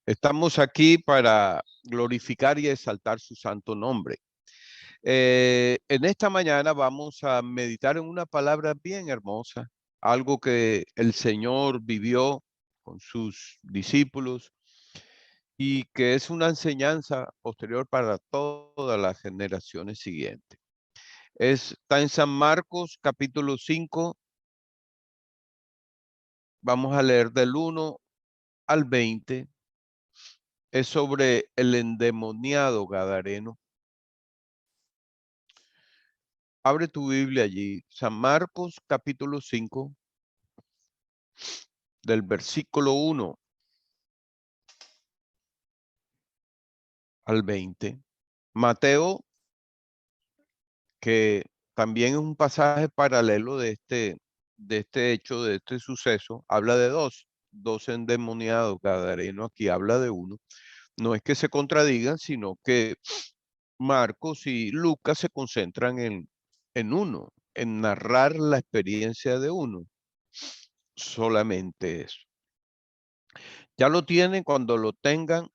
Estamos aquí para glorificar y exaltar su santo nombre. En esta mañana vamos a meditar en una palabra bien hermosa, algo que el Señor vivió con sus discípulos y que es una enseñanza posterior para todas las generaciones siguientes. Está en San Marcos capítulo 5, vamos a leer del 1 al 20. Es sobre el endemoniado gadareno. Abre tu Biblia allí, San Marcos capítulo 5, del versículo 1 al 20. Mateo, que también es un pasaje paralelo de este hecho, de este suceso, habla de dos endemoniados gadarenos, aquí habla de uno. No es que se contradigan, sino que Marcos y Lucas se concentran en uno, en narrar la experiencia de uno. Solamente eso. Ya lo tienen, cuando lo tengan,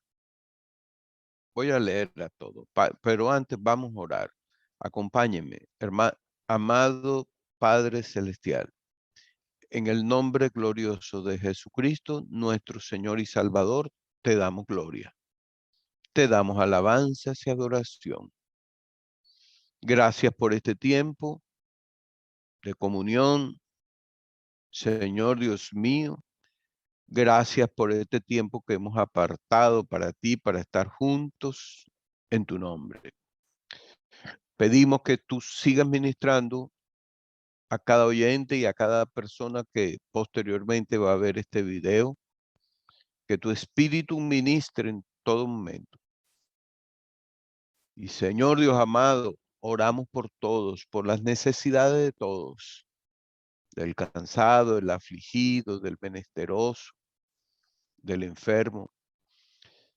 voy a leerla todo, pero antes vamos a orar. Acompáñenme, amado Padre Celestial, en el nombre glorioso de Jesucristo, nuestro Señor y Salvador, te damos gloria. Te damos alabanzas y adoración. Gracias por este tiempo de comunión, Señor Dios mío. Gracias por este tiempo que hemos apartado para ti, para estar juntos en tu nombre. Pedimos que tú sigas ministrando a cada oyente y a cada persona que posteriormente va a ver este video, que tu espíritu ministre en todo momento. Y Señor Dios amado, oramos por todos, por las necesidades de todos, del cansado, del afligido, del menesteroso, del enfermo.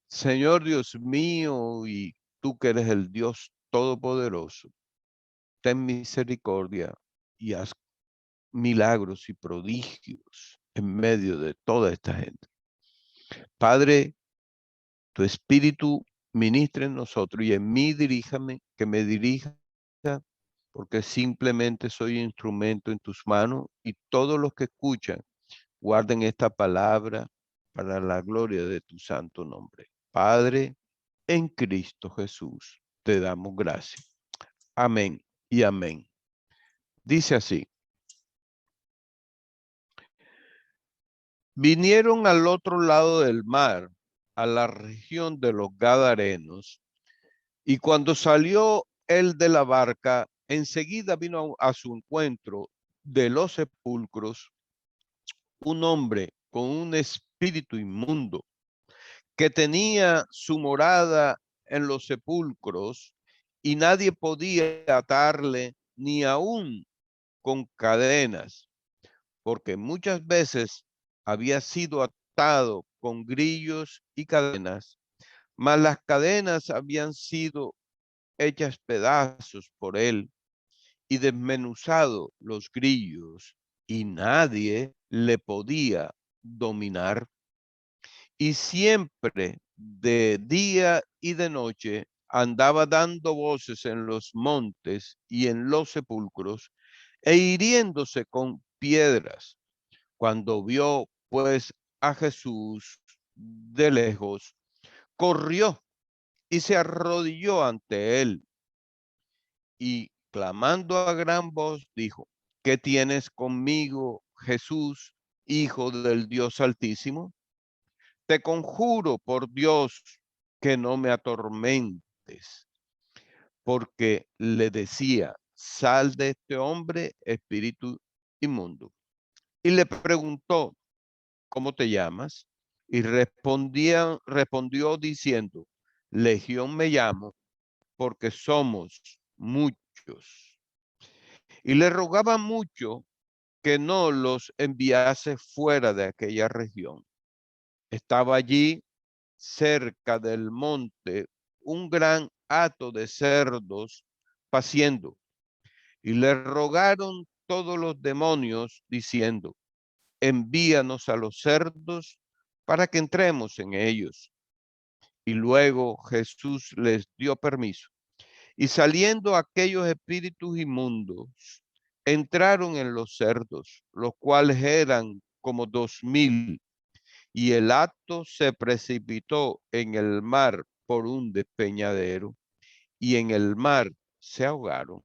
Señor Dios mío, y tú que eres el Dios todopoderoso, ten misericordia y haz milagros y prodigios en medio de toda esta gente. Padre, tu espíritu ministre en nosotros y en mí diríjame, que me dirija, porque simplemente soy instrumento en tus manos, y todos los que escuchan guarden esta palabra para la gloria de tu santo nombre. Padre, en Cristo Jesús, te damos gracias. Amén y amén. Dice así: vinieron al otro lado del mar, a la región de los Gadarenos, y cuando salió él de la barca, enseguida vino a su encuentro de los sepulcros un hombre con un espíritu inmundo, que tenía su morada en los sepulcros, y nadie podía atarle ni aún con cadenas, porque muchas veces había sido atado con grillos y cadenas, mas las cadenas habían sido hechas pedazos por él y desmenuzado los grillos, y nadie le podía dominar. Y siempre, de día y de noche, andaba dando voces en los montes y en los sepulcros, e hiriéndose con piedras. Cuando vio pues a Jesús de lejos, corrió y se arrodilló ante él, y clamando a gran voz dijo: ¿qué tienes conmigo, Jesús, Hijo del Dios Altísimo? Te conjuro por Dios que no me atormentes. Porque le decía: sal de este hombre, espíritu inmundo. Y le preguntó: ¿cómo te llamas? Y respondió diciendo: Legión me llamo, porque somos muchos. Y le rogaba mucho que no los enviase fuera de aquella región. Estaba allí, cerca del monte, un gran hato de cerdos paciendo, y le rogaron todos los demonios, diciendo: envíanos a los cerdos para que entremos en ellos. Y luego Jesús les dio permiso. Y saliendo aquellos espíritus inmundos, entraron en los cerdos, los cuales eran como 2000, y el acto se precipitó en el mar por un despeñadero, y en el mar se ahogaron.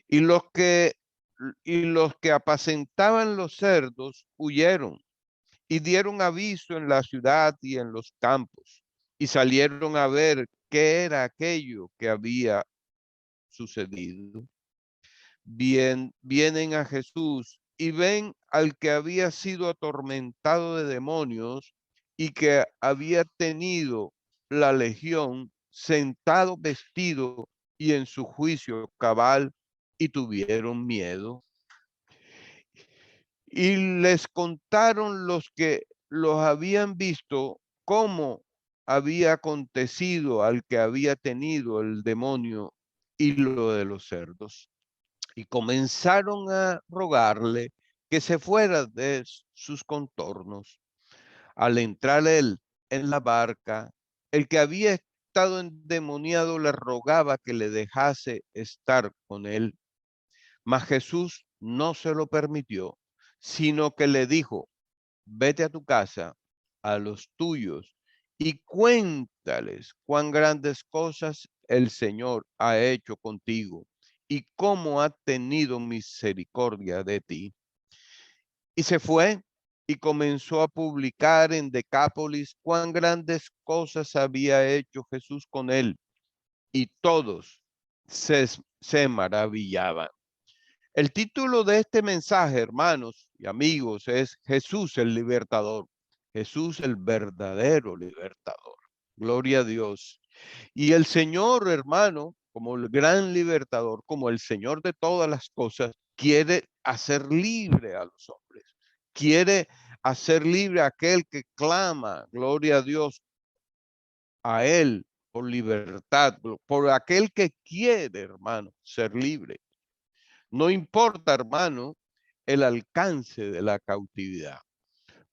Y los que apacentaban los cerdos huyeron y dieron aviso en la ciudad y en los campos, y salieron a ver qué era aquello que había sucedido. Vienen a Jesús y ven al que había sido atormentado de demonios y que había tenido la legión sentado vestido y en su juicio cabal, y tuvieron miedo. Y les contaron los que los habían visto cómo había acontecido al que había tenido el demonio y lo de los cerdos. Y comenzaron a rogarle que se fuera de sus contornos. Al entrar él en la barca, el que había estado endemoniado le rogaba que le dejase estar con él. Mas Jesús no se lo permitió, sino que le dijo: vete a tu casa, a los tuyos, y cuéntales cuán grandes cosas el Señor ha hecho contigo y cómo ha tenido misericordia de ti. Y se fue y comenzó a publicar en Decápolis cuán grandes cosas había hecho Jesús con él, y todos se maravillaban. El título de este mensaje, hermanos y amigos, es Jesús el Libertador. Jesús el verdadero libertador. Gloria a Dios. Y el Señor, hermano, como el gran libertador, como el Señor de todas las cosas, quiere hacer libre a los hombres. Quiere hacer libre a aquel que clama, gloria a Dios, a Él por libertad, por aquel que quiere, hermano, ser libre. No importa, hermano, el alcance de la cautividad.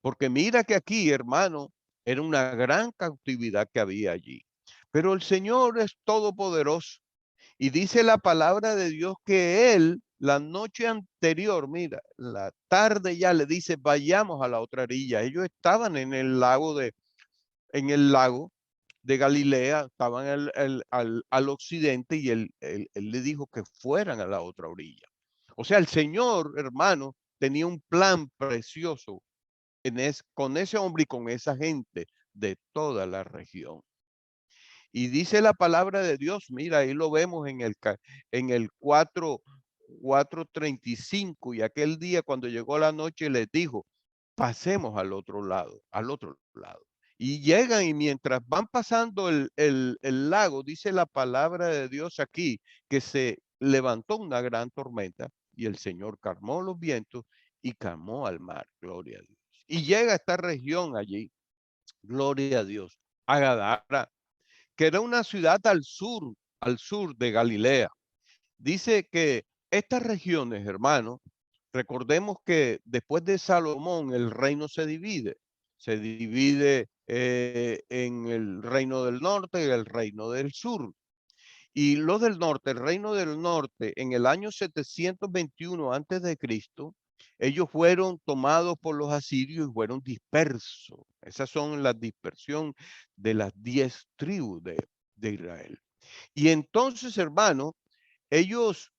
Porque mira que aquí, hermano, era una gran cautividad que había allí. Pero el Señor es todopoderoso. Y dice la palabra de Dios que Él, la noche anterior, mira, la tarde ya le dice: vayamos a la otra orilla. Ellos estaban en el lago de Galilea, estaban al occidente, y él le dijo que fueran a la otra orilla. O sea, el Señor, hermano, tenía un plan precioso con ese hombre y con esa gente de toda la región. Y dice la palabra de Dios, mira, ahí lo vemos en el 4:35, y aquel día cuando llegó la noche les dijo: pasemos al otro lado, al otro lado. Y llegan, y mientras van pasando el lago, dice la palabra de Dios aquí, que se levantó una gran tormenta y el Señor calmó los vientos y calmó al mar, gloria a Dios. Y llega a esta región allí, gloria a Dios, a Gadara, que era una ciudad al sur de Galilea. Dice que estas regiones, hermanos, recordemos que después de Salomón el reino se divide. Se divide en el reino del norte y el reino del sur. Y los del norte, el reino del norte, en el año 721 antes de Cristo, ellos fueron tomados por los asirios y fueron dispersos. Esas son la dispersión de las 10 tribus de Israel. Y entonces, hermano, ellos,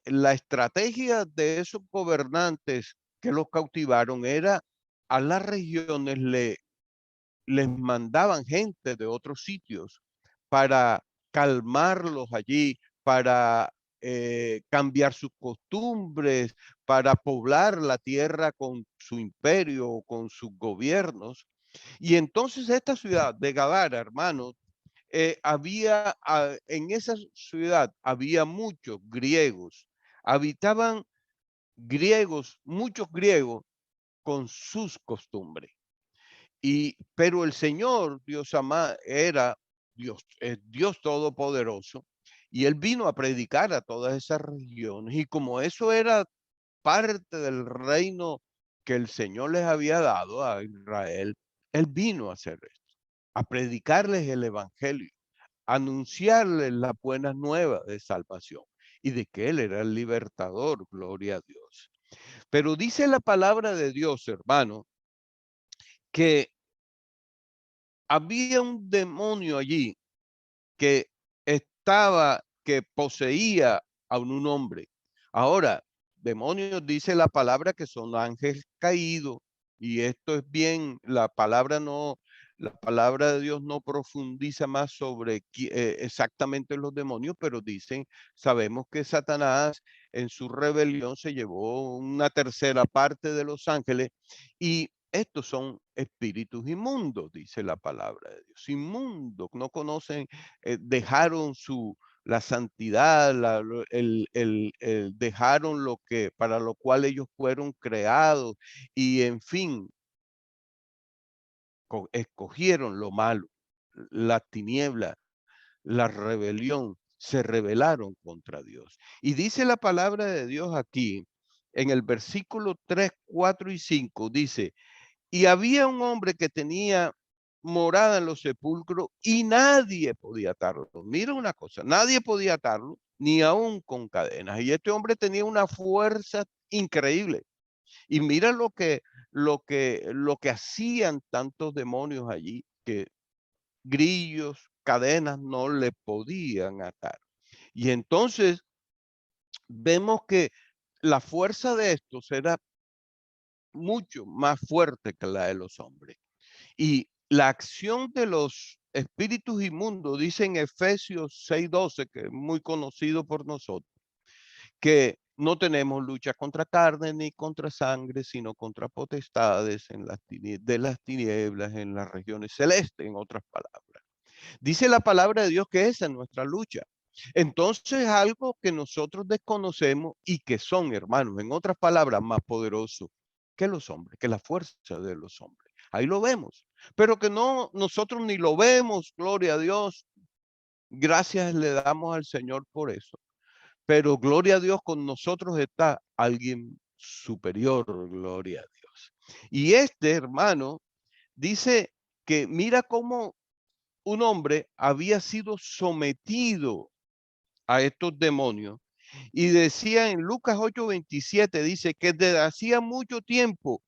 la estrategia de esos gobernantes que los cautivaron era: a las regiones les mandaban gente de otros sitios para calmarlos allí, para cambiar sus costumbres, para poblar la tierra con su imperio o con sus gobiernos. Y entonces esta ciudad de Gadara, hermanos, en esa ciudad había muchos griegos, habitaban griegos, muchos griegos con sus costumbres. Pero el Señor, Dios amado, era Dios, Dios todopoderoso, y Él vino a predicar a todas esas regiones. Y como eso era parte del reino que el Señor les había dado a Israel, Él vino a hacer esto, a predicarles el evangelio, a anunciarles las buenas nuevas de salvación y de que Él era el libertador, gloria a Dios. Pero dice la palabra de Dios, hermano, que había un demonio allí que poseía a un hombre. Ahora, demonios dice la palabra que son ángeles caídos, y esto es bien, la palabra de Dios no profundiza más sobre exactamente los demonios, pero sabemos que Satanás en su rebelión se llevó una tercera parte de los ángeles, y estos son espíritus inmundos, dice la palabra de Dios. Inmundos, no conocen, dejaron la santidad, dejaron para lo cual ellos fueron creados, y en fin, escogieron lo malo, la tiniebla, la rebelión, se rebelaron contra Dios. Y dice la palabra de Dios aquí, en el versículo 3, 4 y 5, dice: y había un hombre que tenía morada en los sepulcros y nadie podía atarlo. Mira una cosa, nadie podía atarlo, ni aún con cadenas. Y este hombre tenía una fuerza increíble. Y mira lo que hacían tantos demonios allí, que grillos, cadenas no le podían atar. Y entonces vemos que la fuerza de estos era mucho más fuerte que la de los hombres. Y la acción de los espíritus inmundos, dice en Efesios 6:12, que es muy conocido por nosotros, que no tenemos lucha contra carne ni contra sangre, sino contra potestades de las tinieblas en las regiones celestes, en otras palabras. Dice la palabra de Dios que esa es nuestra lucha. Entonces, algo que nosotros desconocemos y que son, hermanos, en otras palabras, más poderosos que los hombres, que la fuerza de los hombres. Ahí lo vemos, pero que no, nosotros ni lo vemos, gloria a Dios. Gracias le damos al Señor por eso. Pero gloria a Dios, con nosotros está alguien superior, gloria a Dios. Y este hermano dice que mira cómo un hombre había sido sometido a estos demonios, y decía en Lucas 8:27, dice que desde hacía mucho tiempo,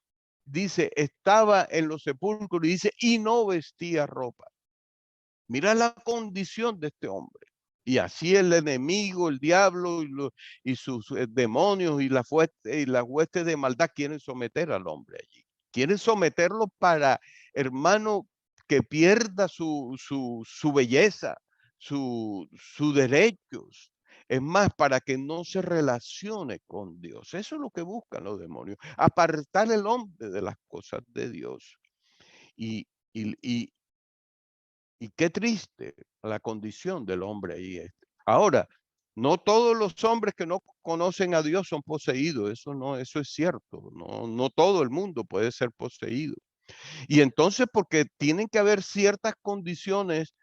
dice, estaba en los sepulcros, y dice, y no vestía ropa. Mira la condición de este hombre. Y así el enemigo, el diablo y sus demonios y las huestes de maldad quieren someter al hombre allí. Quieren someterlo para, hermano, que pierda su belleza, sus derechos. Es más, para que no se relacione con Dios. Eso es lo que buscan los demonios. Apartar el hombre de las cosas de Dios. Y, y, y qué triste la condición del hombre ahí. Ahora, no todos los hombres que no conocen a Dios son poseídos. Eso es cierto. No todo el mundo puede ser poseído. Y entonces, porque tienen que haber ciertas condiciones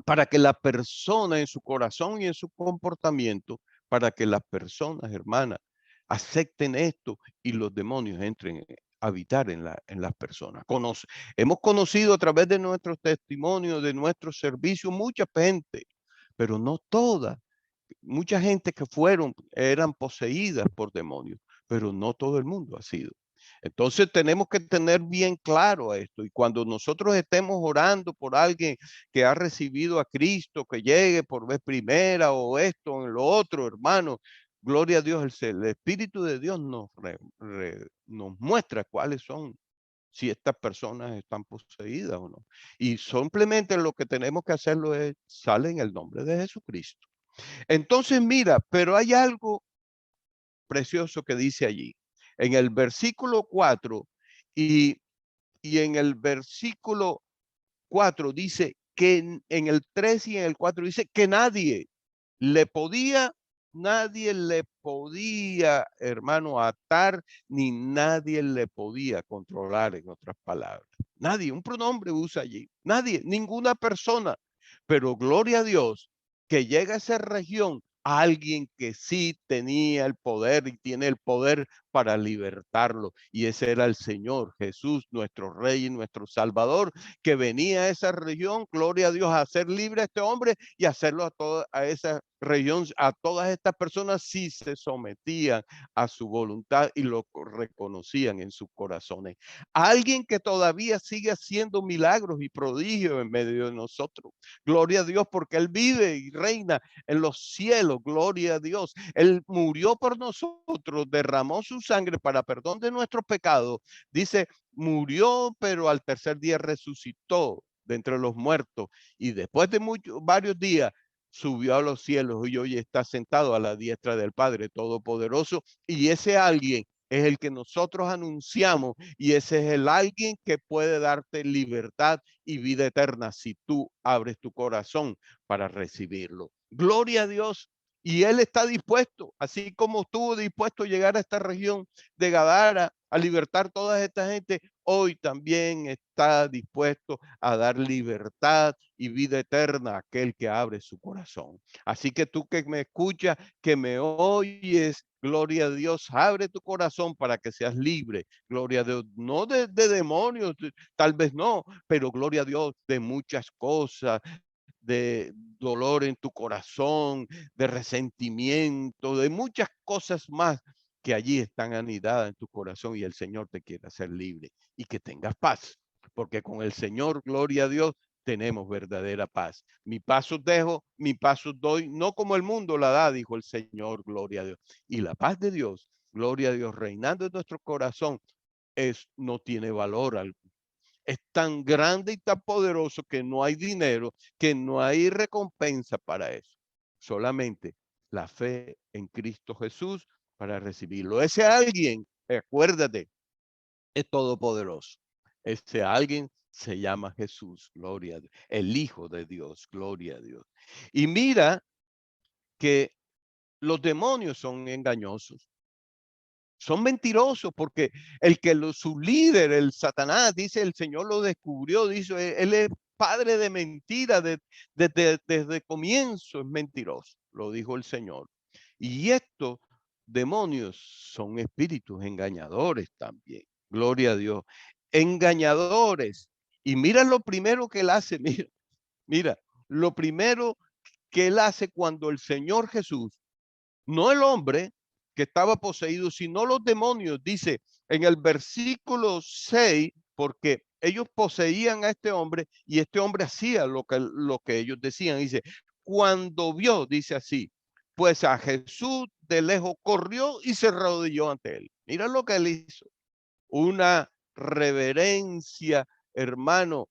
para que la persona en su corazón y en su comportamiento, para que las personas, hermanas, acepten esto y los demonios entren a habitar en las personas. Hemos conocido a través de nuestros testimonios, de nuestros servicios, mucha gente, pero no toda. Mucha gente que eran poseídas por demonios, pero no todo el mundo ha sido. Entonces tenemos que tener bien claro esto, y cuando nosotros estemos orando por alguien que ha recibido a Cristo, que llegue por vez primera o esto en lo otro, hermano, gloria a Dios, el Espíritu de Dios nos muestra cuáles son, si estas personas están poseídas o no. Y simplemente lo que tenemos que hacerlo es, sale en el nombre de Jesucristo. Entonces mira, pero hay algo precioso que dice allí. En el versículo 4 y, en el versículo 4 dice que en el 3 y en el 4 dice que nadie le podía, hermano, atar, ni nadie le podía controlar, en otras palabras. Nadie, un pronombre usa allí. Nadie, ninguna persona. Pero gloria a Dios que llega a esa región alguien que sí tenía el poder y tiene el poder para libertarlo. Y ese era el Señor Jesús, nuestro Rey y nuestro Salvador, que venía a esa región, gloria a Dios, a hacer libre a este hombre y hacerlo a esa región, a todas estas personas, si se sometían a su voluntad y lo reconocían en sus corazones. Alguien que todavía sigue haciendo milagros y prodigios en medio de nosotros. Gloria a Dios, porque Él vive y reina en los cielos. Gloria a Dios. Él murió por nosotros, derramó su sangre para perdón de nuestros pecados. Dice, murió, pero al tercer día resucitó de entre los muertos. Y después de varios días subió a los cielos y hoy está sentado a la diestra del Padre Todopoderoso. Y ese alguien es el que nosotros anunciamos y ese es el alguien que puede darte libertad y vida eterna si tú abres tu corazón para recibirlo. Gloria a Dios. Y Él está dispuesto, así como estuvo dispuesto a llegar a esta región de Gadara a libertar toda esta gente, hoy también está dispuesto a dar libertad y vida eterna a aquel que abre su corazón. Así que tú que me escuchas, que me oyes, gloria a Dios, abre tu corazón para que seas libre, gloria a Dios, no de demonios, tal vez no, pero gloria a Dios de muchas cosas, de dolor en tu corazón, de resentimiento, de muchas cosas más que allí están anidadas en tu corazón y el Señor te quiere hacer libre y que tengas paz, porque con el Señor, gloria a Dios, tenemos verdadera paz. Mi paz os dejo, mi paz os doy, no como el mundo la da, dijo el Señor, gloria a Dios. Y la paz de Dios, gloria a Dios, reinando en nuestro corazón, no tiene valor alguno. Es tan grande y tan poderoso que no hay dinero, que no hay recompensa para eso. Solamente la fe en Cristo Jesús para recibirlo. Ese alguien, acuérdate, es todopoderoso. Ese alguien se llama Jesús, gloria a Dios, el Hijo de Dios, gloria a Dios. Y mira que los demonios son engañosos. Son mentirosos porque su líder, el Satanás, dice, el Señor lo descubrió, dice, él es padre de mentira, desde comienzo es mentiroso, lo dijo el Señor. Y estos demonios son espíritus engañadores también, gloria a Dios, engañadores. Y mira lo primero que él hace, mira, lo primero que él hace cuando el Señor Jesús, no el hombre que estaba poseído, sino los demonios, dice en el versículo 6, porque ellos poseían a este hombre y este hombre hacía lo que ellos decían. Dice, cuando vio, dice así, pues a Jesús de lejos corrió y se arrodilló ante él. Mira lo que él hizo. Una reverencia, hermano,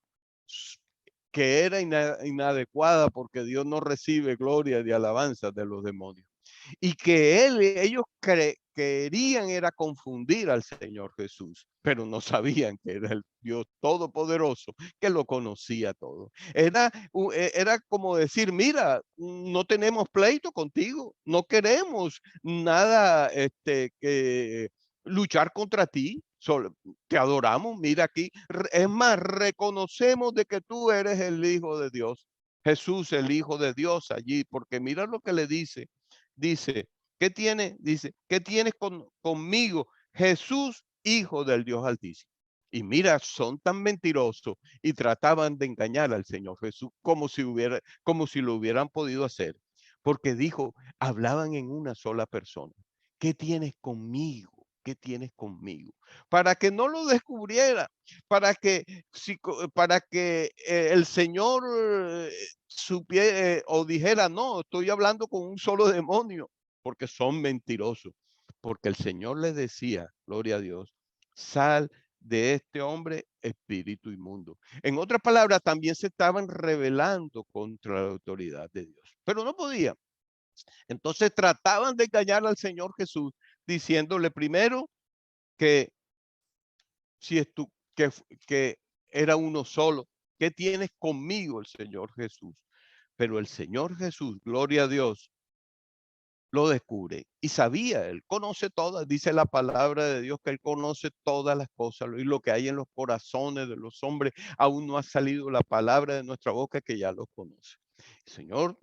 que era inadecuada porque Dios no recibe gloria de alabanza de los demonios. Y que ellos querían era confundir al Señor Jesús, pero no sabían que era el Dios todopoderoso, que lo conocía todo. Era como decir, mira, no tenemos pleito contigo, no queremos nada que luchar contra ti, solo te adoramos, mira aquí. Es más, reconocemos de que tú eres el Hijo de Dios, Jesús, el Hijo de Dios allí, porque mira lo que le dice. Dice, ¿qué tiene? Dice, ¿qué tienes conmigo? Jesús, Hijo del Dios Altísimo. Y mira, son tan mentirosos y trataban de engañar al Señor Jesús como si lo hubieran podido hacer. Porque dijo, hablaban en una sola persona. ¿Qué tienes conmigo? ¿Qué tienes conmigo? Para que no lo descubriera, para que el Señor supiera o dijera, no, estoy hablando con un solo demonio, porque son mentirosos. Porque el Señor les decía, gloria a Dios, sal de este hombre, espíritu inmundo. En otras palabras, también se estaban rebelando contra la autoridad de Dios, pero no podían. Entonces trataban de engañar al Señor Jesús, diciéndole primero que si es tú, que era uno solo, ¿qué tienes conmigo, el Señor Jesús? Pero el Señor Jesús, gloria a Dios, lo descubre y sabía, él conoce todas, dice la palabra de Dios que él conoce todas las cosas y lo que hay en los corazones de los hombres, aún no ha salido la palabra de nuestra boca que ya los conoce. Señor,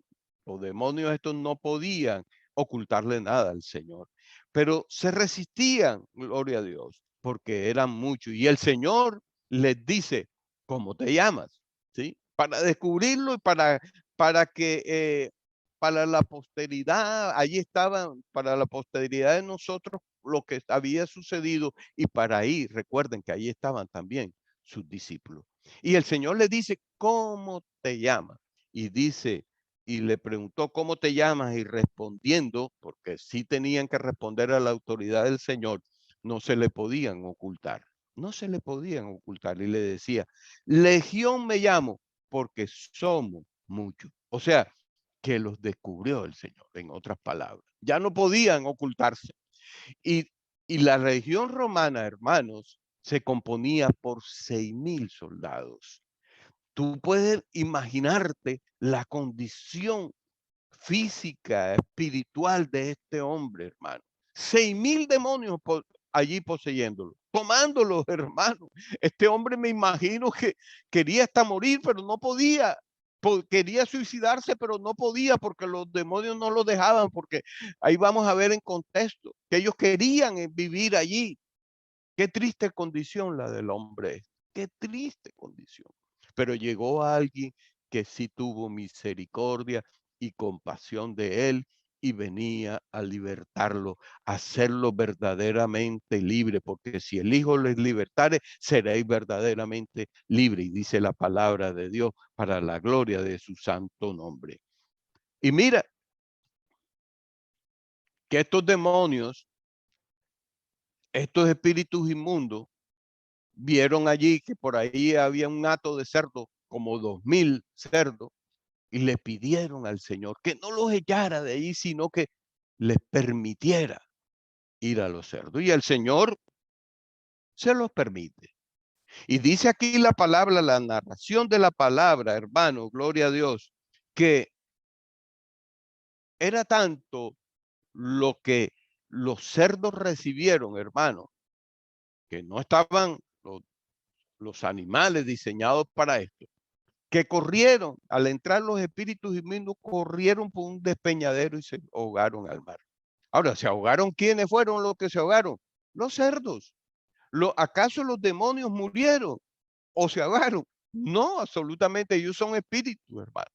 los demonios estos no podían ocultarle nada al Señor. pero se resistían, gloria a Dios, porque eran muchos. Y el Señor les dice, ¿cómo te llamas? ¿Sí? Para descubrirlo y para que para la posteridad, allí estaban, para la posteridad de nosotros, lo que había sucedido, y para ahí, recuerden que allí estaban también sus discípulos. Y el Señor les dice, ¿cómo te llamas? Y dice, y le preguntó, ¿cómo te llamas? Y respondiendo, porque sí tenían que responder a la autoridad del Señor, no se le podían ocultar. No se le podían ocultar. Y le decía, Legión me llamo, porque somos muchos. O sea, que los descubrió el Señor, en otras palabras. Ya no podían ocultarse. Y, y la región romana, hermanos, se componía por 6,000 soldados. Tú puedes imaginarte la condición física, espiritual de este hombre, hermano. 6,000 demonios allí poseyéndolo, tomándolos, hermano. Este hombre me imagino que quería hasta morir, pero no podía. Quería suicidarse, pero no podía porque los demonios no lo dejaban, porque ahí vamos a ver en contexto que ellos querían vivir allí. Qué triste condición la del hombre. Qué triste condición. Pero llegó alguien que sí tuvo misericordia y compasión de él y venía a libertarlo, a hacerlo verdaderamente libre, porque si el Hijo les libertare, seréis verdaderamente libre. Y dice la palabra de Dios para la gloria de su santo nombre. Y mira que estos demonios, estos espíritus inmundos, vieron allí que por ahí había un hato de cerdos, como 2,000 cerdos, y le pidieron al Señor que no los echara de ahí, sino que les permitiera ir a los cerdos. Y el Señor se los permite. Y dice aquí la palabra, la narración de la palabra, hermano, gloria a Dios, que era tanto lo que los cerdos recibieron, hermano, que no estaban los animales diseñados para esto, que corrieron, al entrar los espíritus inmundos, corrieron por un despeñadero y se ahogaron al mar. Ahora, ¿se ahogaron quiénes fueron los que se ahogaron? Los cerdos. ¿Acaso los demonios murieron o se ahogaron? No, absolutamente, ellos son espíritus, hermano,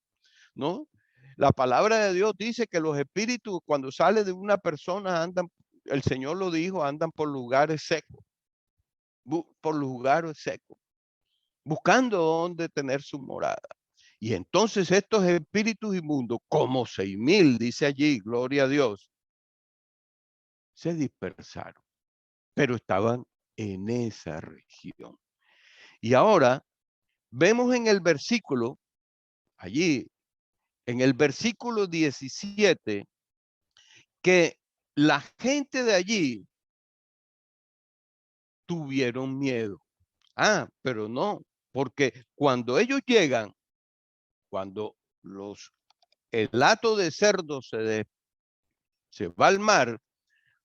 ¿no? La palabra de Dios dice que los espíritus cuando salen de una persona andan, el Señor lo dijo, andan por lugares secos, buscando dónde tener su morada. Y entonces estos espíritus inmundos, como 6,000, dice allí, gloria a Dios, se dispersaron, pero estaban en esa región. Y ahora vemos en el versículo, allí, en el versículo 17, que la gente de allí tuvieron miedo. Pero no, porque cuando ellos llegan, cuando el hato de cerdo se va al mar,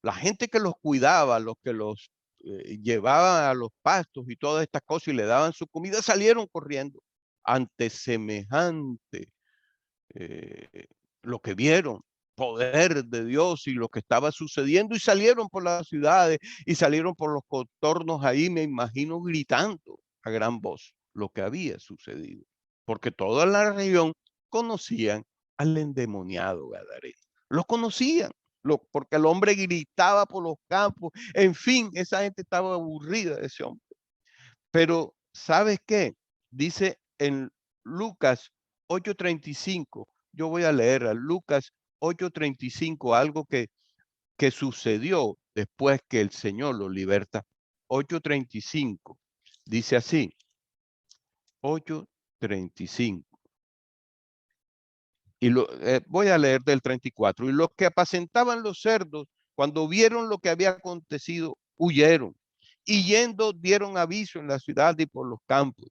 la gente que los cuidaba, los que los llevaban a los pastos y todas estas cosas y le daban su comida, salieron corriendo ante semejante lo que vieron, poder de Dios y lo que estaba sucediendo, y salieron por las ciudades y salieron por los contornos ahí, me imagino, gritando a gran voz lo que había sucedido, porque toda la región conocían al endemoniado Gadareno, lo conocían, porque el hombre gritaba por los campos, en fin, esa gente estaba aburrida de ese hombre. Pero, ¿sabes qué? Dice en Lucas 8:35, yo voy a leer a Lucas 8:35, algo que sucedió después que el Señor lo liberta. 8:35, dice así, 8:35. Y voy a leer del 34. Y los que apacentaban los cerdos, cuando vieron lo que había acontecido, huyeron. Y yendo dieron aviso en la ciudad y por los campos.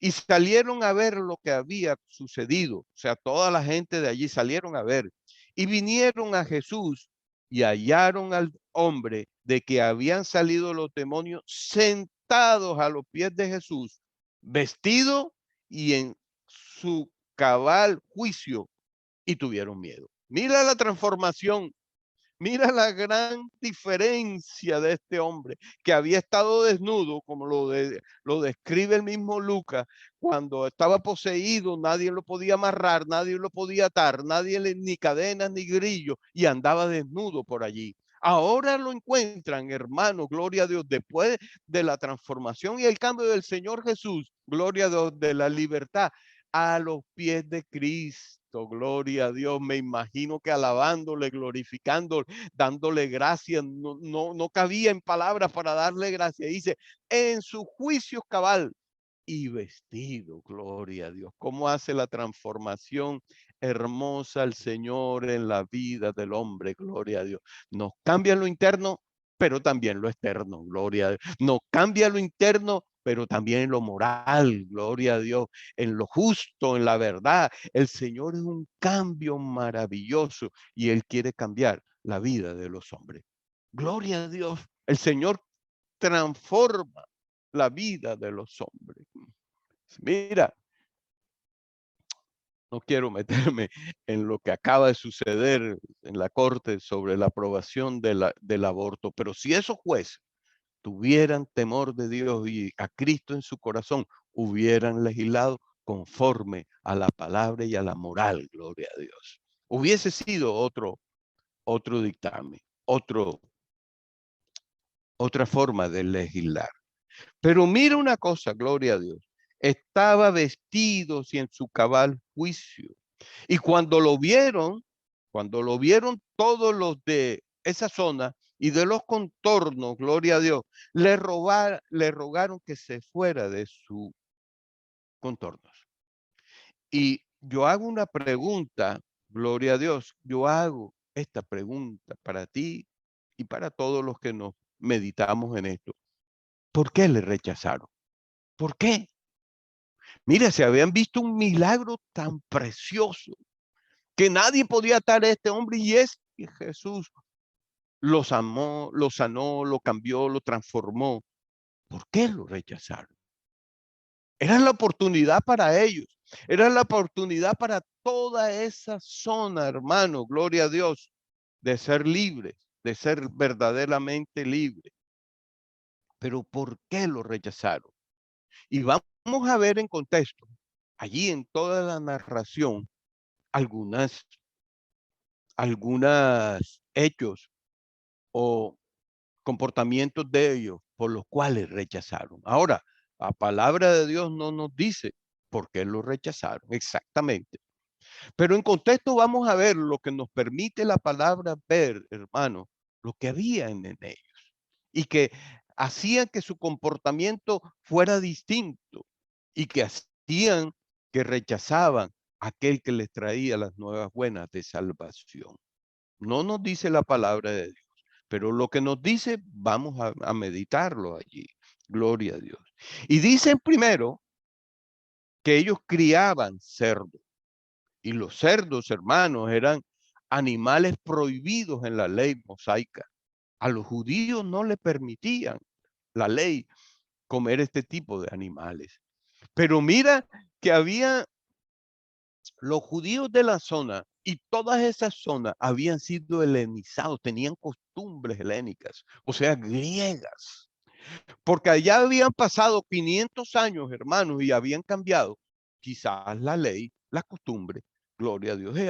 Y salieron a ver lo que había sucedido. O sea, toda la gente de allí salieron a ver. Y vinieron a Jesús y hallaron al hombre de que habían salido los demonios sentados a los pies de Jesús, vestido y en su cabal juicio, y tuvieron miedo. Mira la transformación Mira la gran diferencia de este hombre, que había estado desnudo, como lo describe el mismo Lucas, cuando estaba poseído, nadie lo podía amarrar, nadie lo podía atar, ni cadenas ni grillos, y andaba desnudo por allí. Ahora lo encuentran, hermano, gloria a Dios, después de la transformación y el cambio del Señor Jesús, gloria a Dios, de la libertad, a los pies de Cristo, gloria a Dios. Me imagino que alabándole, glorificándole, dándole gracias, no cabía en palabras para darle gracias. Dice, en su juicio cabal y vestido, gloria a Dios. ¿Cómo hace la transformación hermosa el Señor en la vida del hombre? Gloria a Dios. Nos cambia lo interno, pero también lo externo, gloria a Dios. Nos cambia lo interno, pero también en lo moral, gloria a Dios, en lo justo, en la verdad. El Señor es un cambio maravilloso y Él quiere cambiar la vida de los hombres. Gloria a Dios. El Señor transforma la vida de los hombres. Mira, no quiero meterme en lo que acaba de suceder en la corte sobre la aprobación del aborto, pero si esos jueces tuvieran temor de Dios y a Cristo en su corazón, hubieran legislado conforme a la palabra y a la moral, gloria a Dios. Hubiese sido otro dictamen, otra forma de legislar. Pero mira una cosa, gloria a Dios. Estaba vestido y en su cabal juicio. Y cuando lo vieron todos los de esa zona y de los contornos, gloria a Dios, le rogaron que se fuera de sus contornos. Y yo hago una pregunta, gloria a Dios, yo hago esta pregunta para ti y para todos los que nos meditamos en esto. ¿Por qué le rechazaron? ¿Por qué? Mira, se habían visto un milagro tan precioso que nadie podía atar a este hombre y es que Jesús los amó, lo sanó, lo cambió, lo transformó. ¿Por qué lo rechazaron? Era la oportunidad para ellos. Era la oportunidad para toda esa zona, hermano, gloria a Dios, de ser libres, de ser verdaderamente libres. Pero ¿por qué lo rechazaron? Y vamos a ver en contexto, allí en toda la narración, algunas hechos o comportamientos de ellos por los cuales rechazaron. Ahora, la palabra de Dios no nos dice por qué lo rechazaron exactamente. Pero en contexto vamos a ver lo que nos permite la palabra ver, hermano, lo que había en ellos y que hacían que su comportamiento fuera distinto y que hacían que rechazaban a aquel que les traía las nuevas buenas de salvación. No nos dice la palabra de Dios, pero lo que nos dice, vamos a meditarlo allí. Gloria a Dios. Y dicen primero que ellos criaban cerdos. Y los cerdos, hermanos, eran animales prohibidos en la ley mosaica. A los judíos no le permitían la ley comer este tipo de animales. Pero mira que había los judíos de la zona y todas esas zonas habían sido helenizados, tenían costumbres helénicas, o sea, griegas, porque allá habían pasado 500 años, hermanos, y habían cambiado quizás la ley, las costumbres, gloria a Dios, y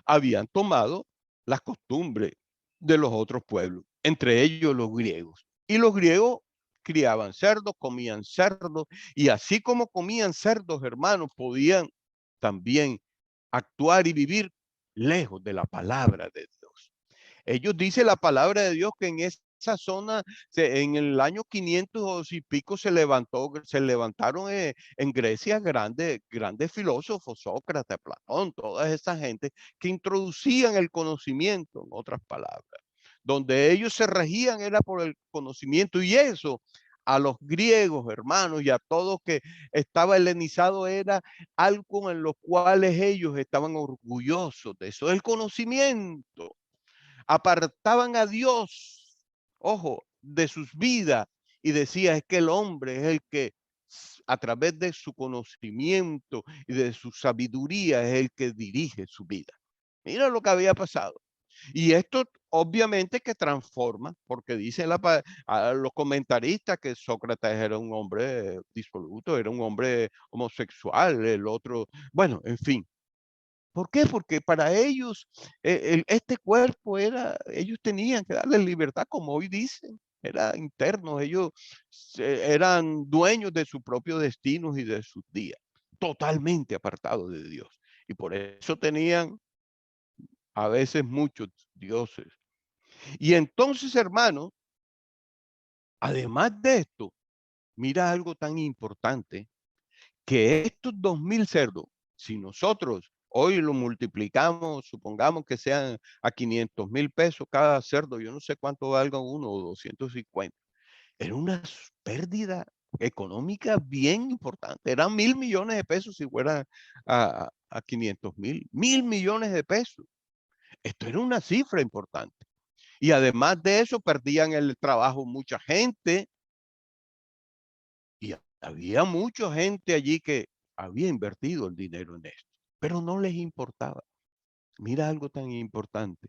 habían tomado las costumbres de los otros pueblos, entre ellos los griegos. Y los griegos criaban cerdos, comían cerdos, y así como comían cerdos, hermanos, podían también actuar y vivir lejos de la palabra de Dios. Ellos dicen la palabra de Dios que en esa zona, en el año 500 y pico, se levantaron en Grecia grandes filósofos, Sócrates, Platón, toda esa gente que introducían el conocimiento, en otras palabras. Donde ellos se regían era por el conocimiento y eso a los griegos, hermanos, y a todos que estaba helenizado era algo en lo cuales ellos estaban orgullosos de eso, el conocimiento. Apartaban a Dios, ojo, de sus vidas y decía, es que el hombre es el que a través de su conocimiento y de su sabiduría es el que dirige su vida. Mira lo que había pasado. Y esto obviamente que transforma, porque dicen los comentaristas que Sócrates era un hombre disoluto, era un hombre homosexual, el otro, bueno, en fin. ¿Por qué? Porque para ellos este cuerpo era, ellos tenían que darle libertad, como hoy dicen, era interno, ellos eran dueños de su propio destino y de sus días, totalmente apartados de Dios. Y por eso tenían a veces muchos dioses. Y entonces, hermano, además de esto, mira algo tan importante, que estos 2.000 cerdos, si nosotros hoy lo multiplicamos, supongamos que sean a 500.000 pesos cada cerdo, yo no sé cuánto valga uno o 250, era una pérdida económica bien importante. Eran 1.000 millones de pesos si fuera a 500.000, 1.000 millones de pesos. Esto era una cifra importante. Y además de eso, perdían el trabajo mucha gente. Y había mucha gente allí que había invertido el dinero en esto, pero no les importaba. Mira algo tan importante,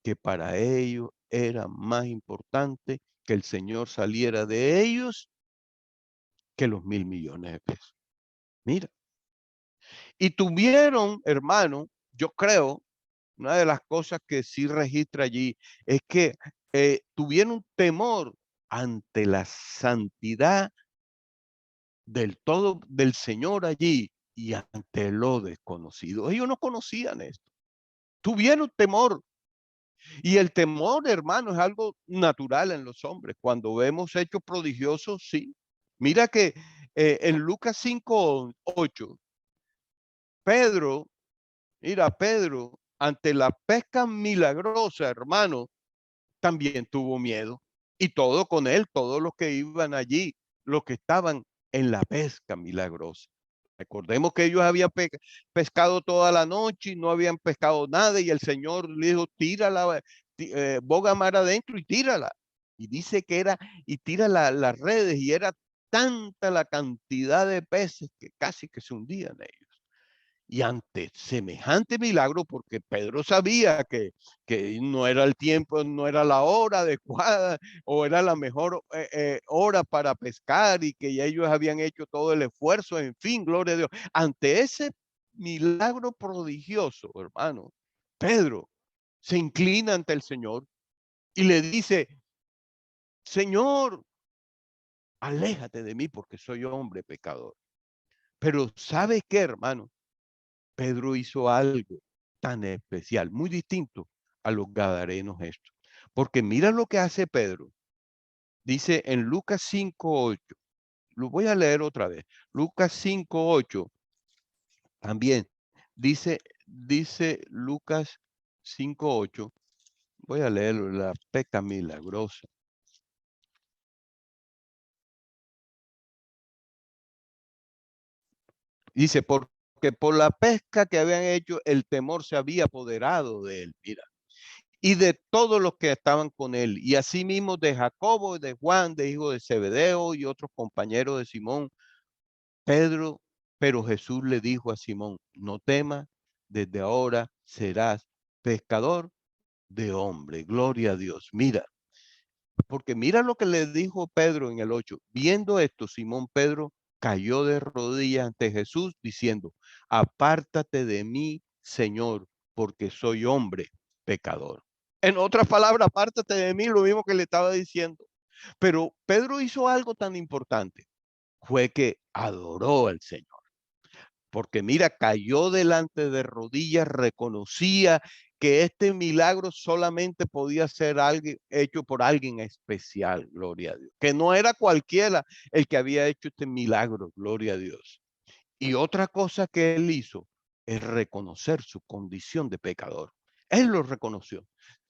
que para ellos era más importante que el Señor saliera de ellos que los 1.000 millones de pesos. Mira, y tuvieron, hermano, yo creo, una de las cosas que sí registra allí es que tuvieron temor ante la santidad del todo del Señor allí y ante lo desconocido. Ellos no conocían esto. Tuvieron temor. Y el temor, hermano, es algo natural en los hombres. Cuando vemos hechos prodigiosos, sí. Mira que en Lucas 5:8, Pedro, mira, Pedro, ante la pesca milagrosa, hermano, también tuvo miedo. Y todo con él, todos los que iban allí, los que estaban en la pesca milagrosa. Recordemos que ellos habían pescado toda la noche y no habían pescado nada y el Señor le dijo, tírala, boga mar adentro y tírala. Y dice que era, y tira las redes y era tanta la cantidad de peces que casi que se hundían ellos. Y ante semejante milagro, porque Pedro sabía que no era el tiempo, no era la hora adecuada o era la mejor hora para pescar y que ya ellos habían hecho todo el esfuerzo, en fin, gloria a Dios. Ante ese milagro prodigioso, hermano, Pedro se inclina ante el Señor y le dice, Señor, aléjate de mí porque soy hombre pecador. Pero ¿sabes qué, hermano? Pedro hizo algo tan especial, muy distinto a los gadarenos estos. Porque mira lo que hace Pedro. Dice en Lucas 5:8. Lo voy a leer otra vez. Lucas 5:8 también. Dice Lucas 5:8. Voy a leerlo, la pesca milagrosa. Dice, porque por la pesca que habían hecho, el temor se había apoderado de él. Mira. Y de todos los que estaban con él, y asimismo de Jacobo, de Juan, de hijo de Zebedeo y otros compañeros de Simón, Pedro, pero Jesús le dijo a Simón, no temas, desde ahora serás pescador de hombre, gloria a Dios. Mira, porque mira lo que le dijo Pedro en el 8. Viendo esto, Simón Pedro cayó de rodillas ante Jesús diciendo, apártate de mí, Señor, porque soy hombre pecador. En otras palabras, apártate de mí, lo mismo que le estaba diciendo. Pero Pedro hizo algo tan importante, fue que adoró al Señor. Porque mira, cayó delante de rodillas, reconocía que este milagro solamente podía ser alguien, hecho por alguien especial, gloria a Dios. Que no era cualquiera el que había hecho este milagro, gloria a Dios. Y otra cosa que él hizo es reconocer su condición de pecador. Él lo reconoció.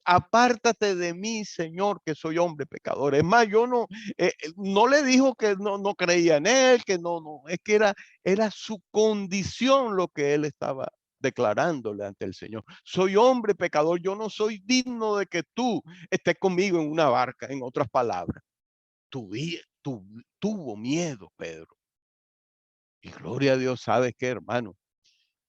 Apártate de mí, Señor, que soy hombre pecador. Es más, yo no le dijo que no creía en él, que no, es que era su condición lo que él estaba declarándole ante el Señor. Soy hombre pecador, yo no soy digno de que tú estés conmigo en una barca, en otras palabras. Tuvo miedo, Pedro. Y gloria a Dios, ¿sabes qué, hermano?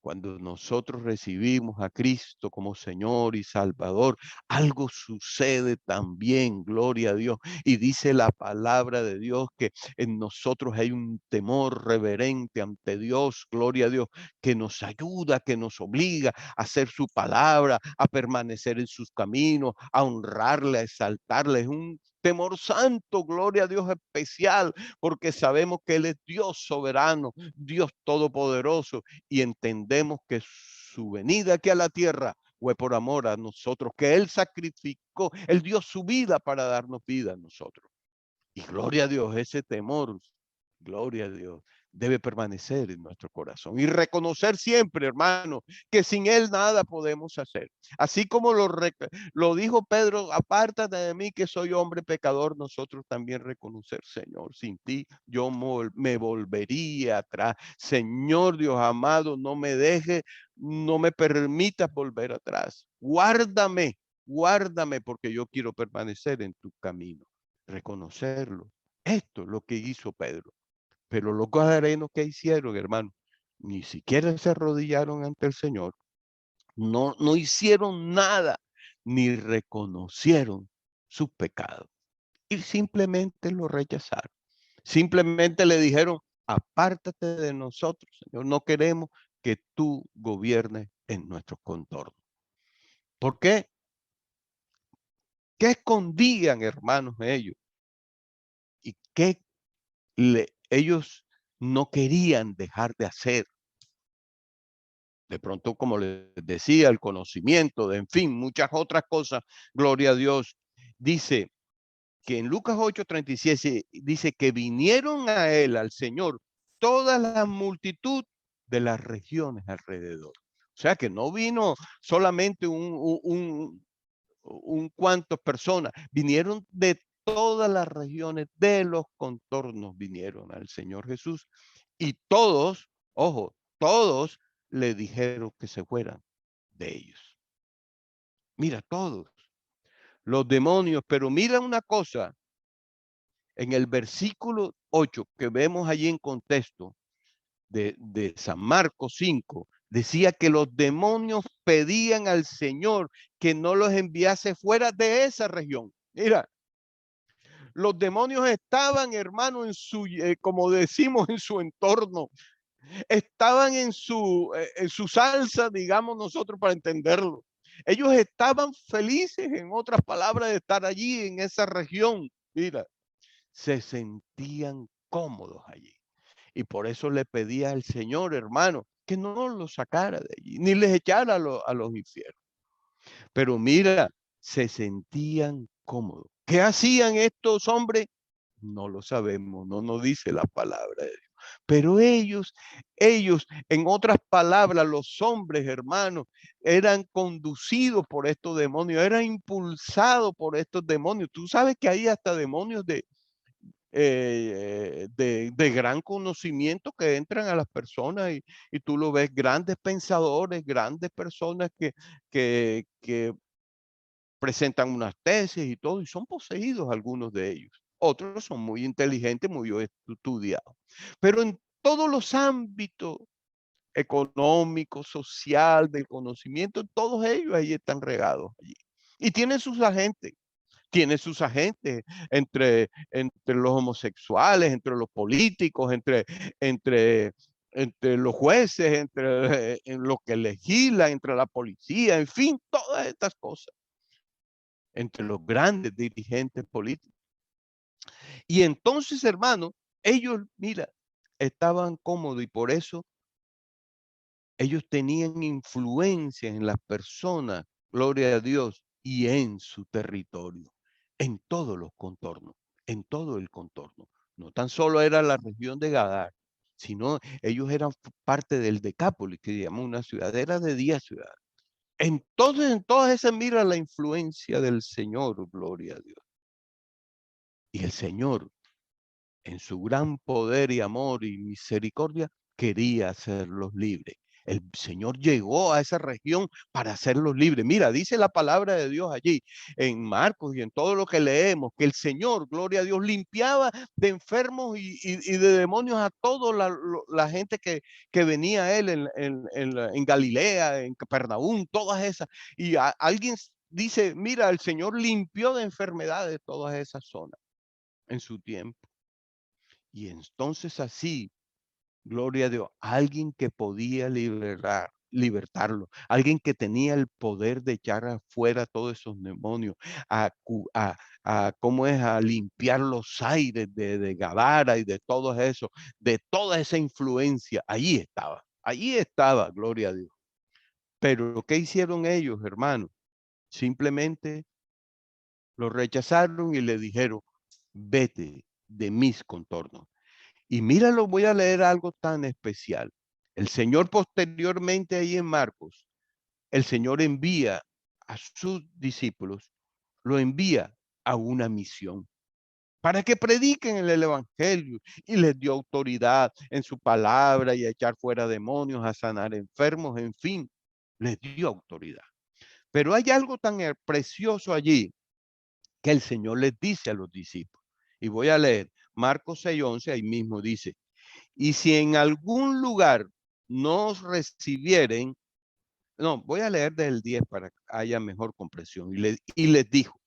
Cuando nosotros recibimos a Cristo como Señor y Salvador, algo sucede también, gloria a Dios. Y dice la palabra de Dios que en nosotros hay un temor reverente ante Dios, gloria a Dios, que nos ayuda, que nos obliga a hacer su palabra, a permanecer en sus caminos, a honrarle, a exaltarle. Es un temor santo, gloria a Dios especial, porque sabemos que Él es Dios soberano, Dios todopoderoso, y entendemos que su venida aquí a la tierra fue por amor a nosotros, que Él sacrificó, Él dio su vida para darnos vida a nosotros. Y gloria a Dios, ese temor, gloria a Dios, debe permanecer en nuestro corazón y reconocer siempre, hermano, que sin Él nada podemos hacer. Así como lo dijo Pedro, apártate de mí que soy hombre pecador, nosotros también reconocer, Señor, sin ti yo me volvería atrás. Señor Dios amado, no me deje, no me permitas volver atrás. Guárdame, guárdame porque yo quiero permanecer en tu camino. Reconocerlo. Esto es lo que hizo Pedro. Pero los gadarenos, ¿qué hicieron, hermano? Ni siquiera se arrodillaron ante el Señor. No hicieron nada, ni reconocieron sus pecados. Y simplemente lo rechazaron. Simplemente le dijeron, apártate de nosotros, Señor. No queremos que tú gobiernes en nuestros contornos. ¿Por qué? ¿Qué escondían, hermanos, ellos? ¿Y qué ellos no querían dejar de hacer? De pronto, como les decía, el conocimiento, en fin, muchas otras cosas, gloria a Dios. Dice que en Lucas 8:37 dice que vinieron a él, al Señor, toda la multitud de las regiones alrededor. O sea que no vino solamente un cuantos personas, vinieron de todas las regiones, de los contornos vinieron al Señor Jesús. Y todos, ojo, todos le dijeron que se fueran de ellos. Mira, todos, los demonios, pero mira una cosa, en el versículo 8 que vemos allí en contexto de San Marcos 5, decía que los demonios pedían al Señor que no los enviase fuera de esa región. Mira, los demonios estaban, hermano, en su, como decimos, en su entorno. Estaban en su salsa, digamos nosotros para entenderlo. Ellos estaban felices, en otras palabras, de estar allí en esa región. Mira, se sentían cómodos allí. Y por eso le pedía al Señor, hermano, que no los sacara de allí, ni les echara a los infiernos. Pero mira, se sentían cómodos. ¿Qué hacían estos hombres? No lo sabemos, no nos dice la palabra de Dios. Pero ellos, en otras palabras, los hombres, hermanos, eran conducidos por estos demonios, eran impulsados por estos demonios. Tú sabes que hay hasta demonios de gran conocimiento que entran a las personas y tú lo ves, grandes pensadores, grandes personas que presentan unas tesis y todo, y son poseídos algunos de ellos. Otros son muy inteligentes, muy estudiados. Pero en todos los ámbitos económico, social, del conocimiento, todos ellos ahí están regados allí. Y tienen sus agentes entre los homosexuales, entre los políticos, entre, entre los jueces, en los que legislan, entre la policía, en fin, todas estas cosas entre los grandes dirigentes políticos. Y entonces, hermano, ellos, mira, estaban cómodos y por eso ellos tenían influencia en las personas, gloria a Dios, y en su territorio, en todos los contornos, en todo el contorno. No tan solo era la región de Gadar, sino ellos eran parte del Decápolis, que llamamos una ciudad, era de 10 ciudades. Entonces, en todas esas, mira la influencia del Señor, gloria a Dios. Y el Señor, en su gran poder y amor y misericordia, quería hacerlos libres. El Señor llegó a esa región para hacerlos libres. Mira, dice la palabra de Dios allí, en Marcos y en todo lo que leemos, que el Señor, gloria a Dios, limpiaba de enfermos y de demonios a toda la gente que venía a él en Galilea, en Capernaum, todas esas. Y alguien dice, mira, el Señor limpió de enfermedades todas esas zonas en su tiempo. Y entonces así, gloria a Dios, alguien que podía libertarlo, alguien que tenía el poder de echar afuera todos esos demonios, a, cómo es, a limpiar los aires de Gadara y de todo eso, de toda esa influencia, allí estaba, gloria a Dios. Pero ¿qué hicieron ellos, hermanos? Simplemente lo rechazaron y le dijeron, vete de mis contornos. Y míralo, voy a leer algo tan especial. El Señor posteriormente ahí en Marcos, el Señor envía a sus discípulos, lo envía a una misión para que prediquen el evangelio y les dio autoridad en su palabra y a echar fuera demonios, a sanar enfermos, en fin, les dio autoridad. Pero hay algo tan precioso allí que el Señor les dice a los discípulos. Y voy a leer Marcos 6:11, ahí mismo dice, y si en algún lugar nos recibieren, no, voy a leer del 10 para que haya mejor comprensión. Y les dijo,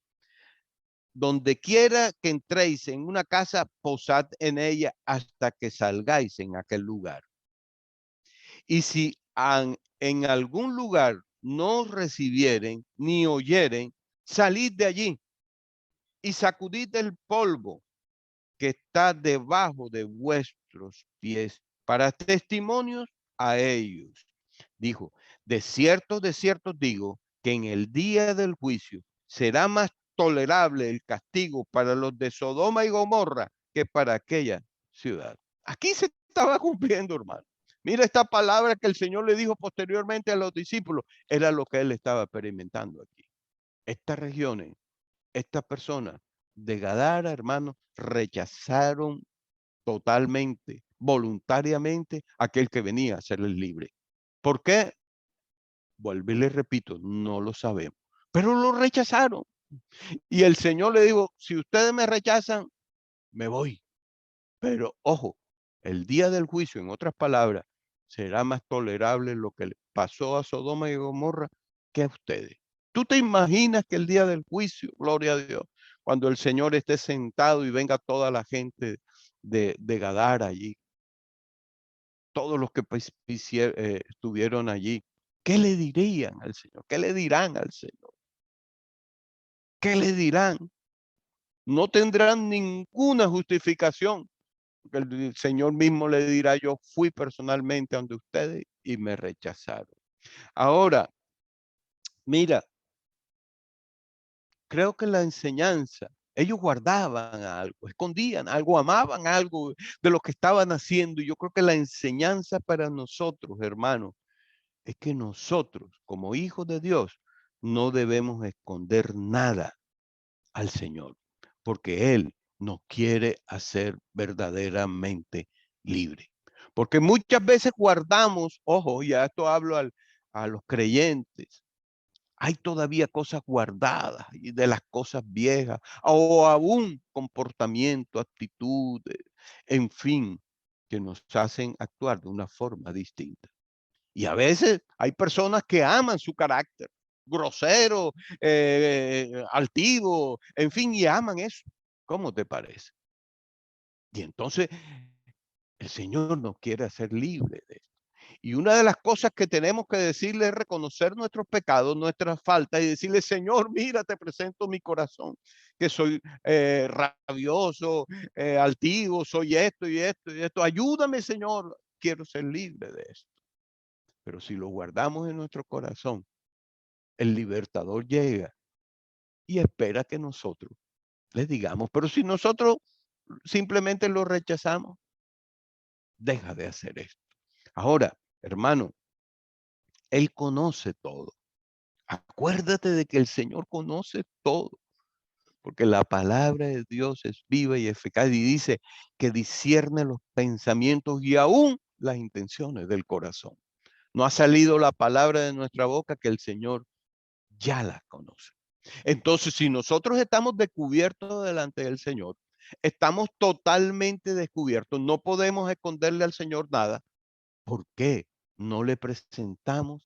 donde quiera que entréis en una casa, posad en ella hasta que salgáis en aquel lugar. Y si en algún lugar no recibieren ni oyeren, salid de allí y sacudid el polvo que está debajo de vuestros pies para testimonios a ellos. Dijo, de cierto digo que en el día del juicio será más tolerable el castigo para los de Sodoma y Gomorra que para aquella ciudad. Aquí se estaba cumpliendo, hermano. Mira esta palabra que el Señor le dijo posteriormente a los discípulos, era lo que él estaba experimentando aquí. Estas regiones, estas personas de Gadara, hermano, rechazaron totalmente, voluntariamente, aquel que venía a hacerles libre. ¿Por qué? Vuelvo y les repito, no lo sabemos, pero lo rechazaron. Y el Señor le dijo, si ustedes me rechazan, me voy. Pero ojo, el día del juicio, en otras palabras, será más tolerable lo que le pasó a Sodoma y Gomorra que a ustedes. ¿Tú te imaginas que el día del juicio, gloria a Dios, cuando el Señor esté sentado y venga toda la gente de Gadara allí, todos los que estuvieron allí, ¿qué le dirían al Señor? ¿Qué le dirán al Señor? ¿Qué le dirán? No tendrán ninguna justificación. El Señor mismo le dirá, yo fui personalmente ante ustedes y me rechazaron. Ahora, mira, creo que la enseñanza, ellos guardaban algo, escondían algo, amaban algo de lo que estaban haciendo. Y yo creo que la enseñanza para nosotros, hermanos, es que nosotros, como hijos de Dios, no debemos esconder nada al Señor, porque Él nos quiere hacer verdaderamente libre. Porque muchas veces guardamos, ojo, ya esto hablo a los creyentes, hay todavía cosas guardadas y de las cosas viejas, o aún comportamiento, actitudes, en fin, que nos hacen actuar de una forma distinta. Y a veces hay personas que aman su carácter, grosero, altivo, en fin, y aman eso. ¿Cómo te parece? Y entonces el Señor nos quiere hacer libres de esto. Y una de las cosas que tenemos que decirle es reconocer nuestros pecados, nuestras faltas y decirle, Señor, mira, te presento mi corazón, que soy rabioso, altivo, soy esto y esto y esto. Ayúdame, Señor, quiero ser libre de esto. Pero si lo guardamos en nuestro corazón, el libertador llega y espera que nosotros le digamos, pero si nosotros simplemente lo rechazamos, deja de hacer esto. Ahora, hermano, Él conoce todo. Acuérdate de que el Señor conoce todo, porque la palabra de Dios es viva y eficaz y dice que discierne los pensamientos y aún las intenciones del corazón. No ha salido la palabra de nuestra boca que el Señor ya la conoce. Entonces, si nosotros estamos descubiertos delante del Señor, estamos totalmente descubiertos, no podemos esconderle al Señor nada. ¿Por qué no le presentamos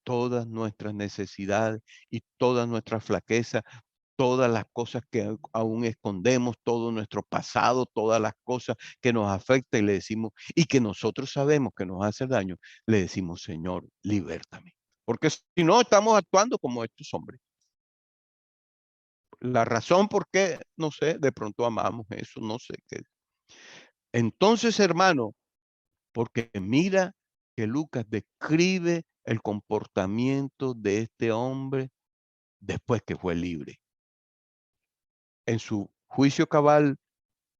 todas nuestras necesidades y todas nuestras flaquezas, todas las cosas que aún escondemos, todo nuestro pasado, todas las cosas que nos afectan y le decimos, y que nosotros sabemos que nos hace daño, le decimos, Señor, libértame? Porque si no, estamos actuando como estos hombres. La razón por qué, no sé, de pronto amamos eso, no sé qué. Entonces, hermano, porque mira que Lucas describe el comportamiento de este hombre después que fue libre. En su juicio cabal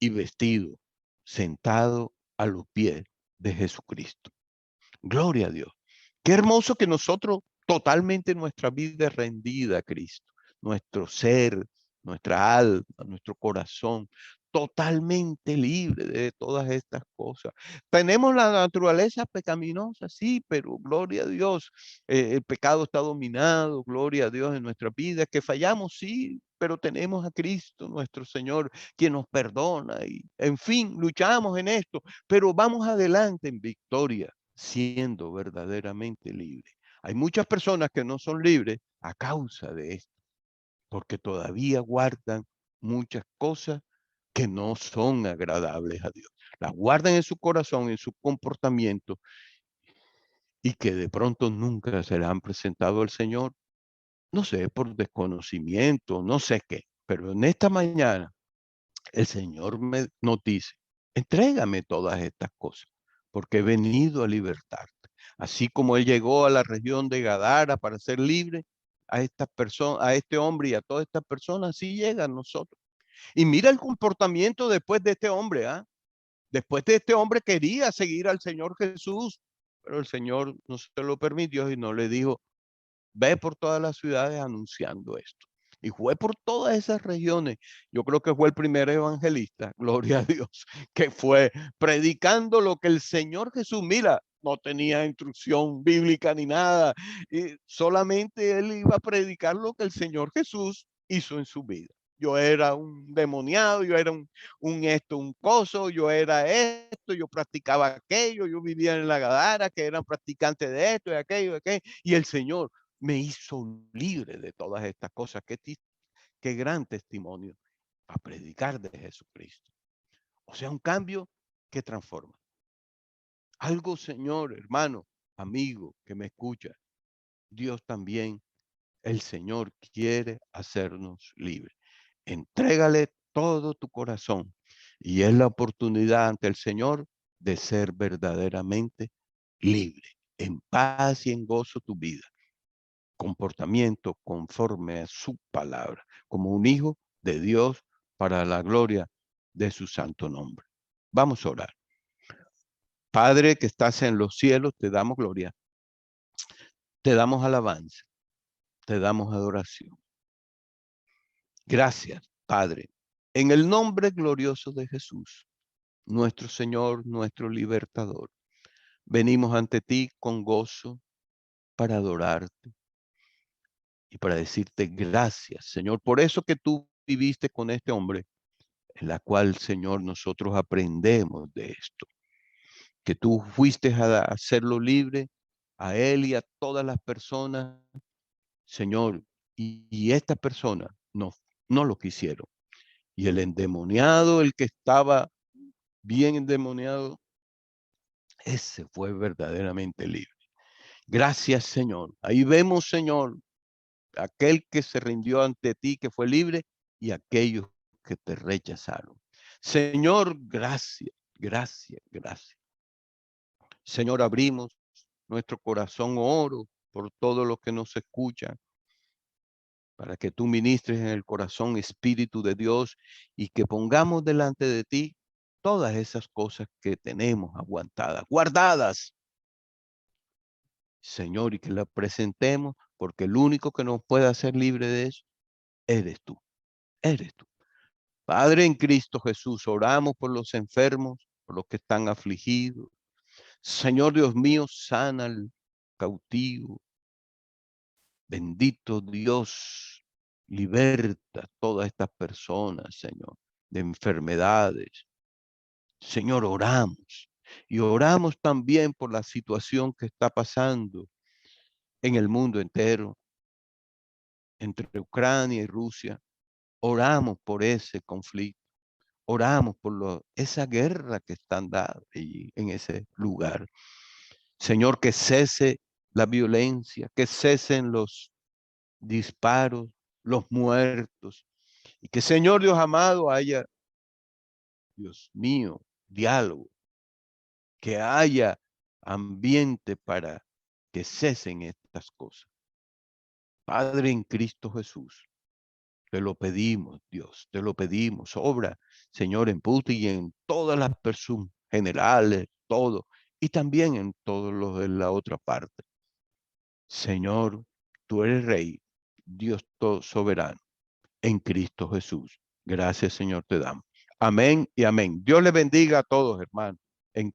y vestido, sentado a los pies de Jesucristo. Gloria a Dios. Qué hermoso que nosotros totalmente nuestra vida es rendida a Cristo, nuestro ser, nuestra alma, nuestro corazón, totalmente libre de todas estas cosas. Tenemos la naturaleza pecaminosa, sí, pero gloria a Dios, el pecado está dominado, gloria a Dios en nuestra vida, que fallamos, sí, pero tenemos a Cristo, nuestro Señor, quien nos perdona y, en fin, luchamos en esto, pero vamos adelante en victoria, siendo verdaderamente libres. Hay muchas personas que no son libres a causa de esto, porque todavía guardan muchas cosas que no son agradables a Dios. Las guardan en su corazón, en su comportamiento, y que de pronto nunca se le han presentado al Señor, no sé, por desconocimiento, no sé qué. Pero en esta mañana el Señor nos dice, entrégame todas estas cosas, porque he venido a libertarte. Así como Él llegó a la región de Gadara para ser libre, a estas personas, a este hombre y a todas estas personas, así llegan nosotros. Y mira el comportamiento después de este hombre, ¿ah? Después de este hombre quería seguir al Señor Jesús, pero el Señor no se lo permitió y no le dijo, ve por todas las ciudades anunciando esto. Y fue por todas esas regiones. Yo creo que fue el primer evangelista, gloria a Dios, que fue predicando lo que el Señor Jesús, mira, no tenía instrucción bíblica ni nada. Y solamente él iba a predicar lo que el Señor Jesús hizo en su vida. Yo era un demoniado, yo era un coso, yo era esto, yo practicaba aquello, yo vivía en la Gadara, que eran practicantes de esto y aquello, y el Señor me hizo libre de todas estas cosas. Qué gran testimonio a predicar de Jesucristo. O sea, un cambio que transforma. Algo, Señor, hermano, amigo que me escucha, Dios también, el Señor quiere hacernos libres. Entrégale todo tu corazón y es la oportunidad ante el Señor de ser verdaderamente libre, en paz y en gozo tu vida. Comportamiento conforme a su palabra, como un hijo de Dios para la gloria de su santo nombre. Vamos a orar. Padre que estás en los cielos, te damos gloria, te damos alabanza, te damos adoración. Gracias, Padre, en el nombre glorioso de Jesús, nuestro Señor, nuestro libertador. Venimos ante ti con gozo para adorarte y para decirte gracias, Señor, por eso que tú viviste con este hombre, en la cual, Señor, nosotros aprendemos de esto, que tú fuiste a hacerlo libre a él y a todas las personas, Señor, y estas personas no lo quisieron. Y el endemoniado, el que estaba bien endemoniado, ese fue verdaderamente libre. Gracias, Señor. Ahí vemos, Señor, aquel que se rindió ante ti, que fue libre, y aquellos que te rechazaron. Señor, gracias, gracias, gracias. Señor, abrimos nuestro corazón, oro por todos los que nos escuchan, para que tú ministres en el corazón, Espíritu de Dios, y que pongamos delante de ti todas esas cosas que tenemos aguantadas, guardadas, Señor, y que las presentemos, porque el único que nos puede hacer libre de eso, eres tú, eres tú. Padre, en Cristo Jesús, oramos por los enfermos, por los que están afligidos. Señor Dios mío, sana cautivos. Bendito Dios, liberta a todas estas personas, Señor, de enfermedades. Señor, oramos. Y oramos también por la situación que está pasando en el mundo entero, entre Ucrania y Rusia. Oramos por ese conflicto. Oramos por esa guerra que están dando allí, en ese lugar. Señor, que cese la violencia, que cesen los disparos, los muertos. Y que, Señor Dios amado, haya, Dios mío, diálogo, que haya ambiente para que cesen estas cosas. Padre, en Cristo Jesús, te lo pedimos, Dios, te lo pedimos. Obra, Señor, en Puti y en todas las personas generales, todo, y también en todos los de la otra parte. Señor, tú eres Rey, Dios todo soberano, en Cristo Jesús. Gracias, Señor, te damos. Amén y amén. Dios le bendiga a todos, hermanos.